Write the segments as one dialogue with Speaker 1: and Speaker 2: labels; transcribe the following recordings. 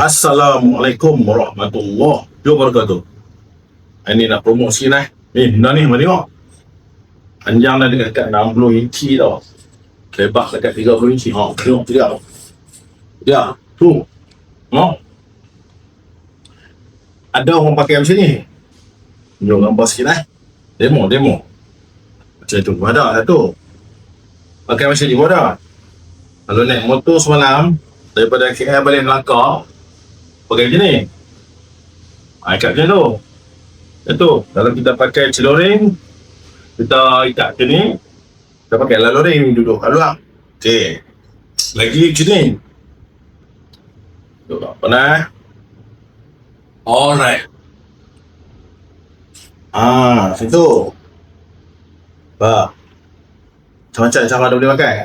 Speaker 1: Assalamualaikum warahmatullahi wabarakatuh. Ini nak promote sikit lah. Benda ni, mari tengok. Panjang dah dekat 60 inci tau. Lebar dekat 30 inci. Tengok tidak. Ya, tu. No. Ada orang pakai macam ni. Tunjuk gambar sikit lah. Demo. Macam tu. Ada satu. Pakai macam ni pun ada. Kalau naik motor semalam, daripada KL balik Melaka, pakai macam ni. Ikat macam tu. Itu. Kalau kita pakai celoring, kita ikat macam ni. Kita pakai loring duduk kat luar. Okey. Lagi macam ni. Duduk tak pernah. Alright. Situ. Apa? Macam-macam cara dia boleh pakai.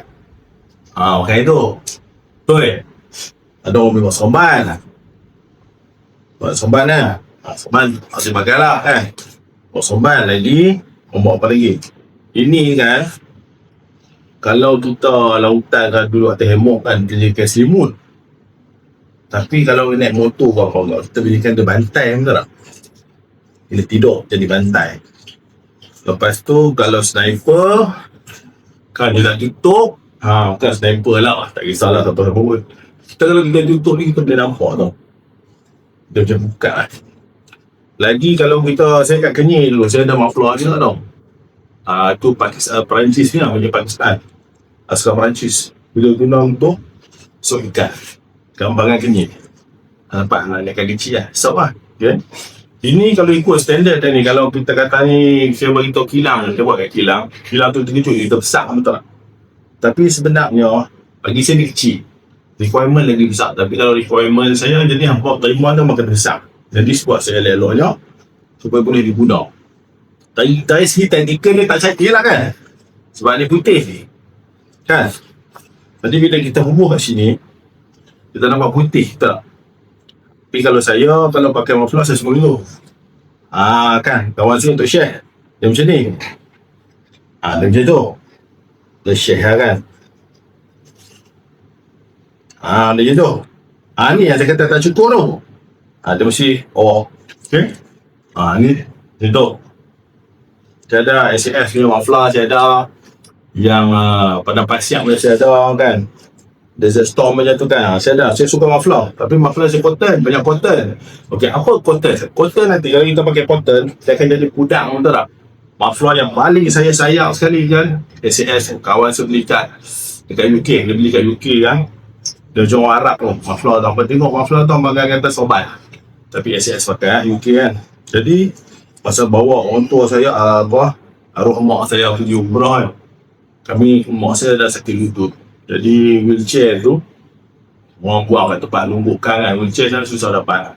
Speaker 1: Pakai itu. Betul. Ada orang buat somban. Buat somban lah. Somban masih pakai lah kan. Buat somban lagi. Buat apa lagi? Ini kan, kalau kita lautan kan dulu atas hemok kan, dia pakai selimut. Tapi kalau naik motor ke apa, kita berikan dia bantai, betul tak? Bila tidur jadi bantai. Lepas tu kalau sniper kan dia nak tutup, bukan sniper lah, tak kisahlah siapa pun. Kita kalau kita tutup ni kita boleh nampak tau. Dia macam buka lah. Lagi kalau saya kat Kenyir dulu, saya ada muffler je tau. Tu Perancis ni lah, macam Pakistan. Askar Perancis. Bila guna untuk sok ikan. Gambaran Kenyir. Nampak nak naikkan kecil lah. Sok lah. Okay. Ini kalau ikut standard ni, kalau kita kata ni, saya beritahu kilang, kita buat kat kilang. Kilang tu terkejut, kita besar, betul tak? Tapi sebenarnya, bagi saya ni kecil. Requirement lagi besar. Tapi kalau requirement saya, jadi hampa terima tu makin besar. Jadi sebab saya elok-eloknya, supaya boleh diguna. Dari segi teknikal ni tak cantik lah kan? Sebab ni putih ni. Kan? Jadi bila kita bubuh kat sini, kita nampak putih, tak? Tapi kalau kalau pakai muffler, saya semua dulu. Kan? Kawan saya untuk share. Dia macam ni. Dia macam tu. Dia share lah kan? Dia macam tu. Ni yang saya kata tak cukup tu. Dia mesti, okay? Ni, macam tu. Saya ada SAS punya muffler, saya ada. Yang padang pasir pun saya ada kan. Desert Storm macam tu kan. Saya suka muffler. Tapi muffler saya cotton, banyak cotton. Okey, apa cotton? Cotton nanti kalau kita pakai cotton, dia akan jadi pudang, betul tak? Muffler yang paling saya sayang sekali kan, SAS, kawan saya beli dekat UK. Dia beli kat UK kan. Dia jual Arab tu, muffler tu. Apa tengok muffler tu bagai kata sobat. Tapi SAS pakai UK kan. Jadi masa bawa orang tua saya, arwah mak saya pergi umrah kan. Mak saya dah sakit lutut. Jadi wheelchair tu orang buang kat tempat lumbukan kan. Wheelchair saya susah dapat.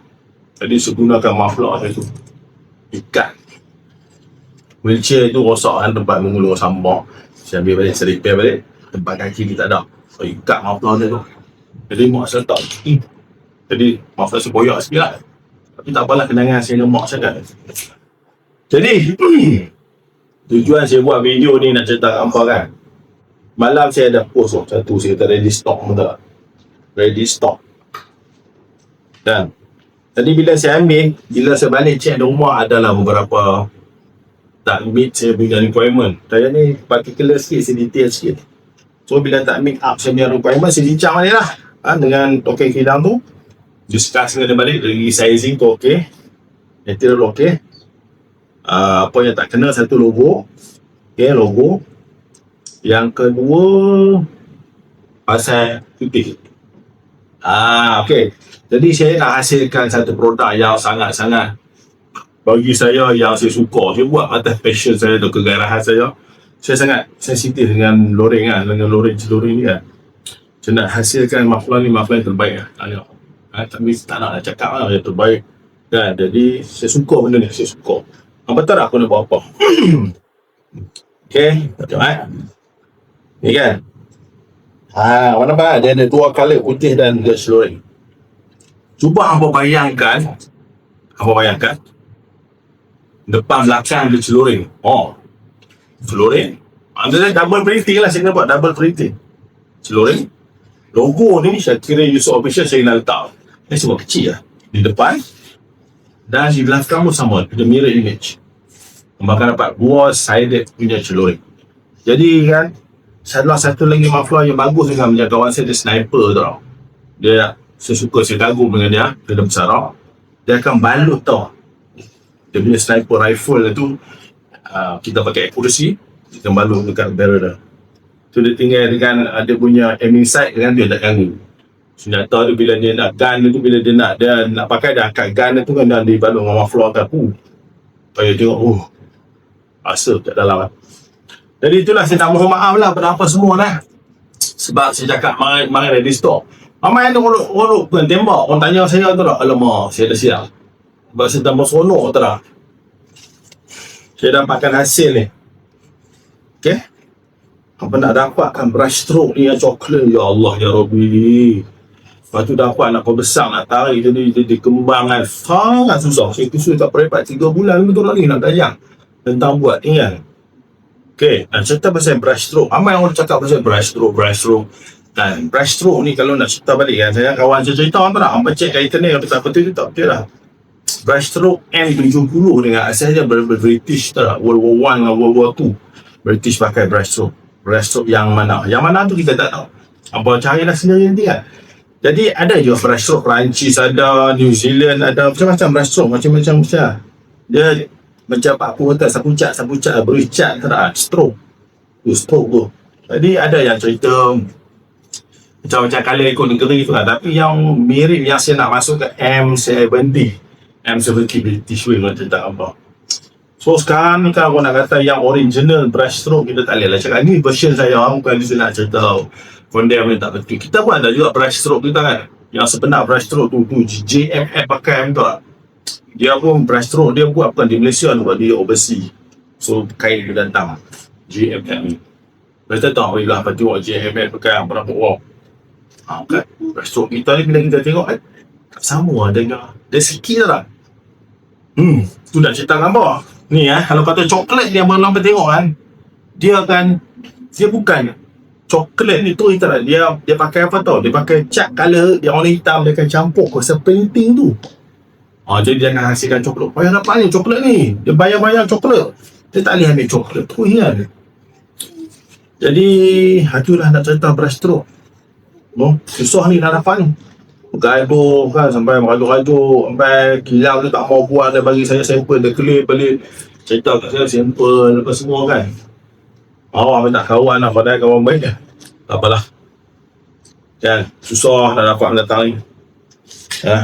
Speaker 1: Jadi saya gunakan muffler saya tu. Ikat. Wheelchair tu rosak kan, tempat mengulur sambak. Saya ambil balik, saya repair balik. Tempat kaki kita tak ada. So ikat muffler saya tu. Jadi mak saya tak. Jadi muffler saya boyak sikit lah. Tapi tak apalah, kenangan saya dengan mak saya kan. Jadi tujuan saya buat video ni nak cerita apa kan. Malam saya ada post satu, saya kata ready stock, betul tak? Ready stock. Dan tadi bila saya balik check di rumah, adalah beberapa tak meet saya punya requirement. Saya ni particular sikit, saya detail sikit. So bila tak meet up saya punya requirement, saya bincang balik lah dengan token kilang tu. Discuss dengan dia balik, dari sizing tu okey, material okey. Apa yang tak kena, satu logo. Okay, logo. Yang kedua, pasal putih. Okay. Jadi saya nak hasilkan satu produk yang sangat-sangat bagi saya, yang saya suka. Saya buat atas passion saya, kegairahan saya. Saya sangat sensitif dengan loring kan, dengan loring ni kan. Saya nak hasilkan muffler ni, muffler yang terbaik lah. Tapi tak nak cakap lah yang terbaik kan. Jadi saya suka benda ni, saya suka. Betul tak aku nak buat apa? Okay, tengok ni kan. Mana nampak dia ada dua color, putih dan seluring. Cuba apa bayangkan depan belakang dia celuring. Celuring. Dia double printing lah, saya kena buat double printing. Celuring. Logo ni saya kira user official saya nak letak. sebab kecil lah. Di depan dan di belakang pun sama, the mirror image. Bahkan dapat dual-sided punya celurit. Jadi kan, salah satu lagi muffler yang bagus dengan punya kawan saya, dia sniper tau. Saya suka, saya kagum dengan dia besar tau. Dia akan balut tau. Dia punya sniper rifle tu, kita pakai accuracy, kita balut dekat barrel dah. So dia tinggal dengan dia punya aiming sight dengan dia tak ganggu. Senjata tu bila dia nak gun tu, bila dia nak pakai, dia angkat gun tu kan, dan dia balut dengan muffler kan. Supaya tengok, rasa kat dalam kan. Jadi itulah saya nak mohon maaf lah pada apa semua lah. Sebab saya cakap mari ready stock. Ramai ada orang bukan tembak. Orang tanya saya tu lah, alamak saya dah siap. Sebab saya tambah seronok tu lah. Saya dapatkan hasil ni. Okay. Apa nak dapatkan brush stroke ni yang coklat. Ya Allah, ya Rabbi. Lepas tu dapat nak besar, nak tarik jadi kembangan. Sangat susah. Saya kusut tak perepat 3 bulan betul lagi nak tayang tentang buat tinggal. Okay, dan cerita pasal brush stroke. Ramai orang cakap pasal brush stroke. Dan brush stroke ni kalau nak cerita balik kan, saya kawan saya cerita apa tak? Hampa cek kat internet, tak betul tu tak betul lah. Brush stroke M70 dengan asalnya British tak? World War I dan World War II. British pakai brush stroke. Brush stroke yang mana? Yang mana tu kita tak tahu. Hampa carilah sendiri nanti kan. Jadi ada juga brush stroke Perancis ada, New Zealand ada, macam-macam brush stroke, macam-macam macam. Dia macam apa kata sapucat bericat tak, stroke tu. Jadi ada yang cerita macam-macam kali ikut negeri tu lah. Tapi yang mirip yang saya nak masuk ke M70 British Wing macam tak apa. So sekarang ni kalau nak kata yang original brush stroke, kita tak boleh lah cakap ni version saya, bukan saya nak cerita condemn ni tak betul. Kita pun ada juga brush stroke kita kan, yang sebenar brush stroke tu JMF pakai betul tak? Dia pun brush stroke dia buat bukan di Malaysia, buat di overseas. So kain dia datang JMF ni. Kita tahu bila apa tengok JMF pakai berapa orang. Kan brush stroke kita ni bila kita tengok tak sama dengan dia sikit lah. Tu dah cerita gambar ni kalau kata coklat dia abang nampak tengok kan, dia bukan coklat ni tu kita dia pakai apa tau, dia pakai cat color, dia warna hitam, dia akan campur kuasa painting tu. Jadi dia akan hasilkan coklat. Bayar apa ni coklat ni, dia bayar coklat, dia tak boleh ambil coklat tu kan. Jadi itulah nak cerita brush stroke. Susah ni nak dapat ni. Gaduh kan, sampai rajuk-rajuk, sampai kilang dia tak mau buat, dia bagi saya sampel, dia klip balik, cerita kat saya sampel apa semua kan. Awak tak kawan lah, padahal kawan baik kan. Tak apalah kan, susah nak dapat mendatang ni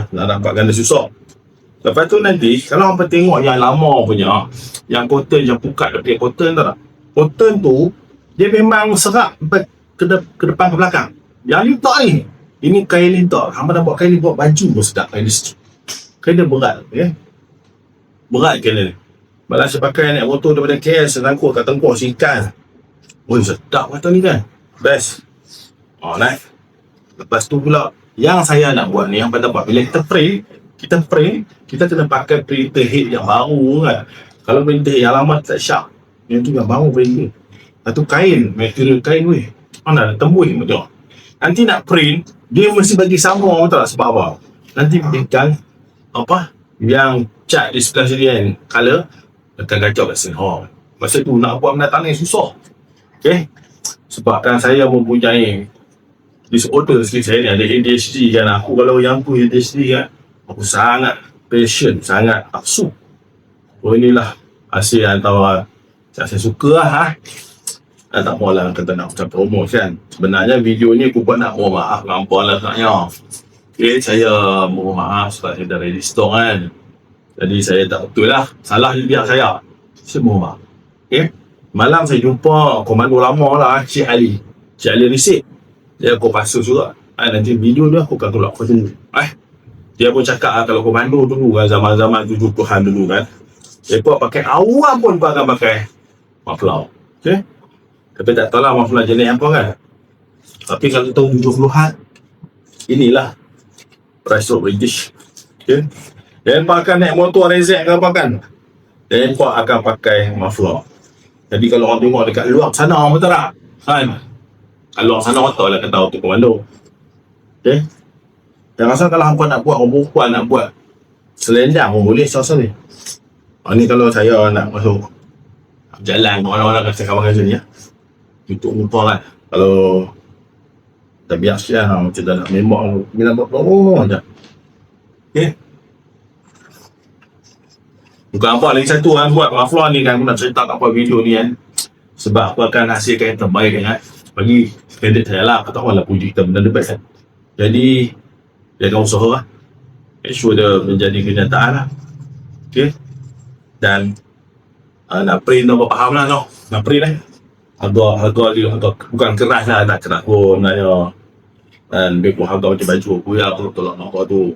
Speaker 1: nak dapatkan dia susah. Lepas tu nanti kalau hampa tengok yang lama punya, yang cotton, yang pukat dia pakai cotton tak? Cotton tu dia memang serap ke depan ke belakang. Yang ni tak ni, ini kain lintak. Hampa dah buat kain ni, buat baju pun sedap. Kain dia berat, berat kain ni. Malah saya pakai naik motor daripada KL, saya tangkuk kat Tengkuak Sikan. Sedap kata ni kan, best. Naik. Lepas tu pula yang saya nak buat ni, hampa dapat bila kita print, kita kena pakai printer head yang baru kan. Kalau printer head yang lama tak syak, yang tu yang baru printer. Lepas tu kain, material kain mana ada tembus macam. Nanti nak print, dia mesti bagi sama betul tak? Sebab apa? Nanti berikan yang cat di sebelah sini kan, color akan kacau kat sini. Masa tu nak buat mendatang ni susah. Okay, sebabkan saya mempunyai disorder sikit, saya ni ada ADHD kan. Aku kalau yang tu ADHD kan, aku sangat passion, sangat nafsu. Inilah hasil antara saya suka lah tak maulah kata nak macam promo kan. Sebenarnya video ni aku buat nak mohon maaf ngampun lah sebenarnya. Okay, saya mohon maaf sebab saya dah ready stock kan. Jadi saya tak betul lah, salah biar saya mohon maaf. Okay, malam saya jumpa komando lama lah, Cik Ali Risik. Dia aku pasu juga nanti video dia aku akan keluar dulu. Dia pun cakap kalau komando dulu kan, zaman-zaman 70-an dulu kan, dia pun pakai awam pun akan pakai muffler. Okay, tapi tak tahu lah muffler jenis apa kan. Tapi kalau tahun 70-an, inilah brush stroke British. Okay, dan akan naik motor RZ ke apa kan, dan akan pakai muffler. Jadi kalau orang tengok dekat luar sana, betul tak kan, kat luar sana betul lah kata tu komando. Okay, Yang rasa kalau hampa nak buat, orang perempuan nak buat selendang pun boleh asal ni. Ni kalau saya nak masuk jalan, orang-orang kata kawan macam ni ya. Tutup muka kan. Kalau dah biasa lah, macam dah nak memang minat buat je. Okay. Bukan apa lagi satu kan buat Rafla ni kan, aku nak cerita kat apa video ni kan. Sebab aku akan hasilkan yang terbaik kan. Bagi kredit saya lah, aku tak mahu lah puji kita benda the best kan. Jadi, jaga usaha lah. Make sure dia menjadi kenyataan lah. Okay. Dan nak print apa faham lah no. Nak print lah. Harga dia bukan keras lah, tak keras pun sebenarnya. Dan lebih pun harga macam baju aku ya, aku tolak nampak tu.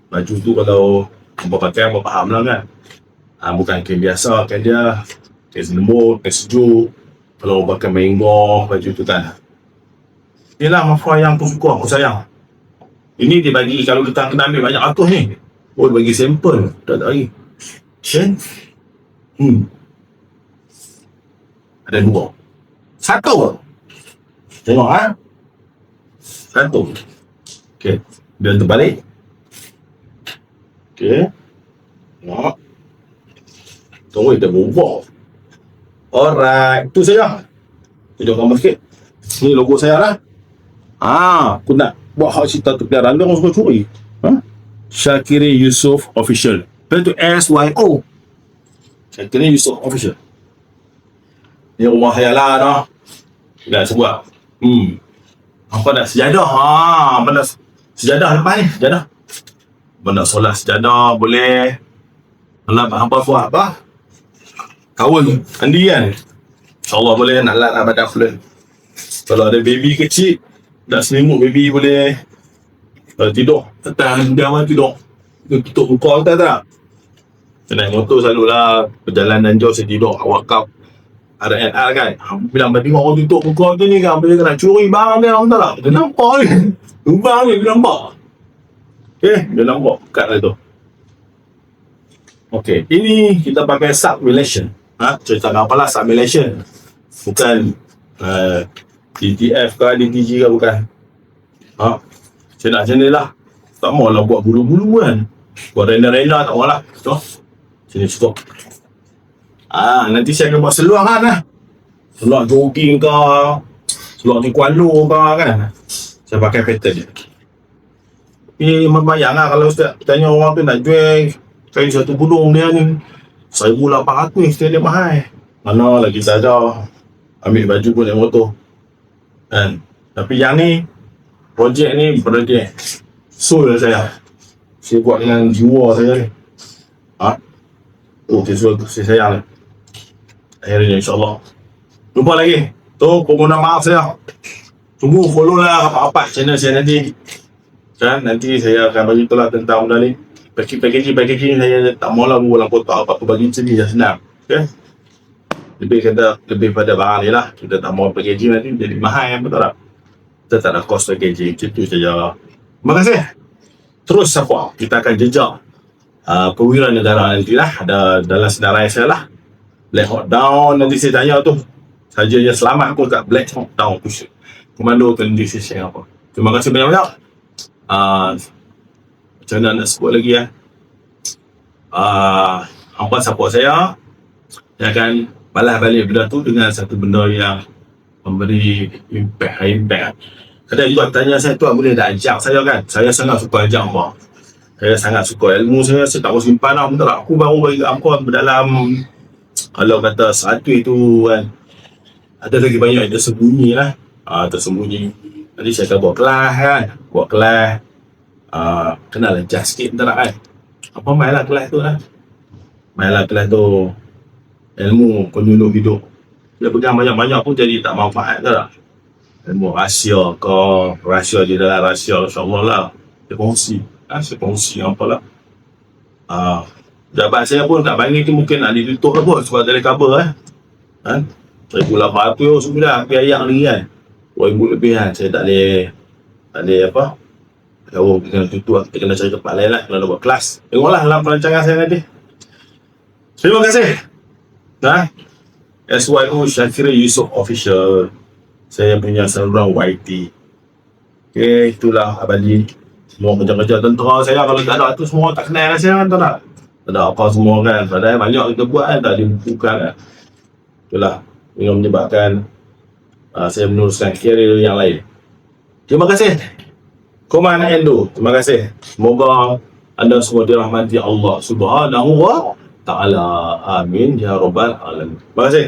Speaker 1: Baju tu kalau apa pakai apa faham lah kan. Bukan kain biasa, kain dia kain lembut, kain sejuk. Kalau pakai mango baju tu kan. Inilah Mafra yang aku suka, aku sayang. Ini dia bagi, kalau kita kena ambil banyak ratus ni. Oh, bagi sampel. Tak ada lagi. Kan? Ada 2. 1. Tengok ha. 1. Okay. Dia terbalik. Okay. Tengok. Tunggu kita berubah. Alright. Itu saja. Tunjuk gambar sikit. Ni logo saya lah. Aku nak buat hak cerita tu biar anda orang suka curi. Syakiri Yusof Official. Lepas tu SYO. Syakiri Yusof Official. Ni rumah saya lah dah. Dah sebut. Apa dah sejadah? Apa dah sejadah lepas ni? Sejadah. Benda solat sejadah boleh. Apa buat apa? Kawan Andi kan. InsyaAllah boleh nak lat abad aflan. Kalau ada baby kecil, dah selimut baby boleh tidur. Tekan diaman tidur. Tutup muka kita tak? Saya naik motor selalulah. Perjalanan jauh saya tidur. Wakaf RNR kan. Bilang tengok orang tutup muka tu ni kan. Bila nak curi barang dia, orang tak lah. Dia nampak ni. Lubang ni, dia nampak. Okay, dia nampak. Kat lah tu. Okay, ini kita pakai submilation. Cerita apalah submilation. Bukan DTF ke DTG ke bukan. Saya nak macam ni lah. Tak mahu lah buat bulu-bulu kan. Buat renda-renda tak mahu lah. Sini cukup. Nanti saya akan buat seluar kan lah. Seluar jogging ke, seluar taekwondo ke kan. Saya pakai pattern je. Tapi membayang lah kalau Ustaz tanya orang tu nak jual kain satu budung dia ni 1,800 ni, setiap dia mahal. Mana lagi saja ambil baju pun naik motor kan. Tapi yang ni projek soul saya buat dengan jiwa saya ni. Saya sayang ni. Akhirnya insyaAllah. Jumpa lagi. Tu permohonan maaf saya. Tunggu follow lah apa-apa channel saya nanti. Kan nanti saya akan bagi tahu lah tentang benda ni. Packaging saya tak mahu lah buat kotak apa-apa bagi macam ni dah senang. Okay? Lebih pada barang ni lah. Kita tak mahu packaging nanti jadi mahal, betul tak? Kita tak ada cost packaging. Macam tu saja. Terima kasih. Terus support. Kita akan jejak perwira negara nanti lah. Ada dalam senarai saya lah. Black Hawk Down nanti saya tanya tu. Saja yang selamat pun kat Black Hawk Down tu. Komando tu nanti saya share apa. Terima kasih banyak-banyak. Macam mana nak sebut lagi ya. Hampa support saya akan balas balik benda tu dengan satu benda yang memberi impact. Kadang juga tanya saya tu boleh tak ajak saya kan. Saya sangat suka ajak hampa. Saya sangat suka ilmu saya tak mau simpan lah. Betul tak? Aku baru bagi hampa berdalam kalau kata 100 tu kan. Ada lagi banyak yang tersembunyi lah. Tersembunyi. Nanti saya akan buat kelas kan. Kenal adjust sikit betul tak kan. Apa mainlah kelas tu lah. Mainlah kelas tu ilmu penyuluh hidup. Dia pegang banyak-banyak pun jadi tak manfaat tak. Ilmu rahsia ke, rahsia di dalam rahsia insyaAllah lah. Dia kongsi apalah. Jabat saya pun tak bagi tu mungkin nak ditutup lah pun sebab dari cover 1,800 sudah api ayak lagi kan. 2,000 lebih kan. Saya tak boleh apa. Kita kena tutup, kita kena cari tempat lain lah kalau nak buat kelas. Tengoklah dalam perancangan saya nanti. Terima kasih. SYO Syakiri Yusof Official. Saya punya saluran YT. Okay, itulah Abadi. Semua kerja-kerja tentera saya kalau tak ada tu semua tak kenal saya kan, tak nak. Tak ada apa semua kan. Padahal banyak kita buat kan, tak dibukukan kan. Itulah yang menyebabkan saya meneruskan kerjaya yang lain. Terima kasih Koman Endo. Terima kasih. Semoga anda semua dirahmati Allah Subhanahu wa Ta'ala. Amin ya rabbal alamin. Terima kasih.